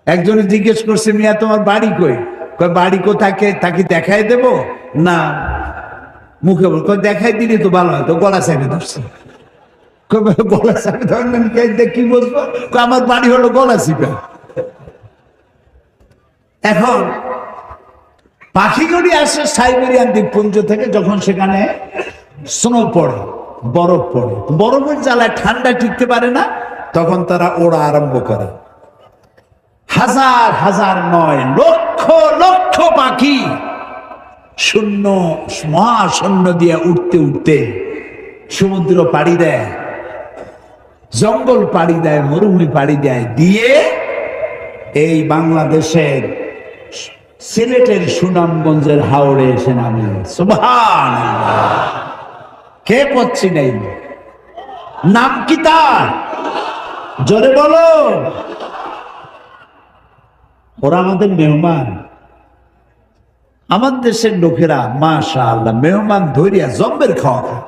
একজনে জিজ্ঞেস করছে, মিয়া তোমার বাড়ি কই? বাড়ি কোথাকে তাকে দেখাই দেব না মুখে বল? দেখাই দিলে তো ভালো হয়, তো গলা চাপে ধরছে। গলা চাপে ধরলেন কি বলবো? আমার বাড়ি হলো গলাচিপা। এখন পাখিগুলি আসে সাইবেরিয়ান দ্বীপপুঞ্জ থেকে, যখন সেখানে স্নো পড়ে, বরফ পড়ে, বরফের জ্বালায় ঠান্ডা টিকতে পারে না, তখন তারা ওড়া আরম্ভ করে। হাজার হাজার নয়, লক্ষ লক্ষ পাখি শূন্য মহাশূন্য দিয়ে উঠতে উঠতে সমুদ্র পাড়ি দেয়, জঙ্গল পাড়ি দেয়, মরুভূমি পাড়ি দেয়, দিয়ে এই বাংলাদেশের সিলেটের সুনামগঞ্জের হাওড়ে এসে নামে। সুবহানাল্লাহ। কে পড়ছি নাই? নাম কি তার? জোরে বলো। ওরা আমাদের মেহমান। আমার দেশের লোকেরা মাশাআল্লাহ মেহমান ধরিয়া জম্বের খাওয়া খায়।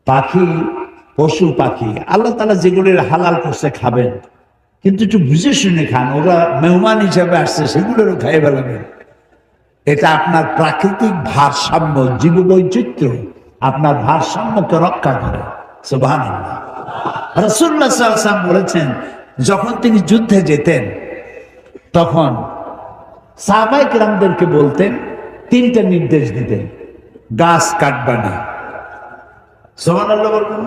পাখি, পশু পাখি আল্লাহ তাআলা যেগুলোর হালাল করছে খাবেন, কিন্তু একটু বুঝে শুনে খান। ওরা মেহমান হিসাবে আসছে, সেগুলোরও খাইয়ে ফেলাবেন। এটা আপনার প্রাকৃতিক ভারসাম্য, জীববৈচিত্র্য, আপনার ভারসাম্যকে রক্ষা করে। সুবহানাল্লাহ। রাসূলুল্লাহ সাল্লাল্লাহু আলাইহি ওয়াসাল্লাম বলেছেন, যখন তিনি যুদ্ধে যেতেন তখন সাহাবায়ে কেরামদেরকে বলতেন, তিনটা নির্দেশ দিতেন। গাছ কাটবা না। সুবহানাল্লাহ বলবেন।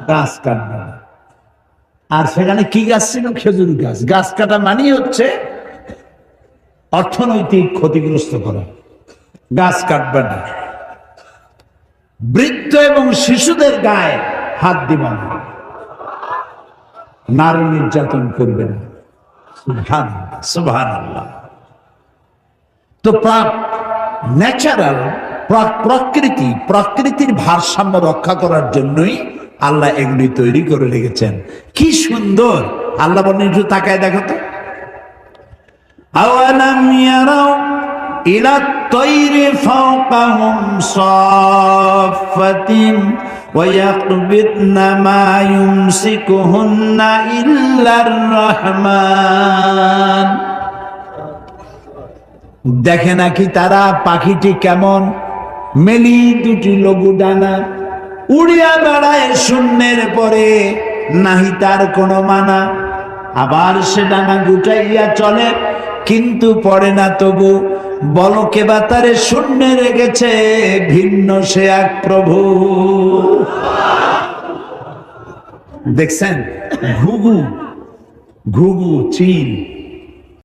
গাছ কাটবা না। আর সেখানে কি গাছ ছিল? খেজুর গাছ। গাছ কাটা মানেই হচ্ছে অর্থনৈতিক ক্ষতিগ্রস্ত করা। গাছ কাটবে না। বৃদ্ধ এবং শিশুদের গায়ে হাত দিবে না। নারী নির্যাতন করবে না। সুবহানাল্লাহ, সুবহানাল্লাহ। তো ন্যাচারাল প্রকৃতির ভারসাম্য রক্ষা করার জন্যই আল্লাহ এগুলি তৈরি করে রেখেছেন। কি সুন্দর! আল্লাহ বলেন, একটু তাকায় দেখো তো। আওয়ালাম ইয়ারাউ ইলা তায়রি ফাওকাহুম সাফাতিন ওয়া ইয়াকবিদনা মা ইউমসিকুহুন্না ইল্লার রহমান। দেখে নাকি তারা পাখিটি কেমন? মেলি দুটি লঘু ডানা, উড়িয়া বেড়ায় শূন্যের পরে, নাহি তার কোনো মানা। আবার সে ডানা গুটাইয়া চলে, কিন্তু পড়ে না তবু। বলো কে বা তারে শূন্যে রেখেছে, ভিন্ন সে এক প্রভু। দেখছেন? ঘুঘু, চিল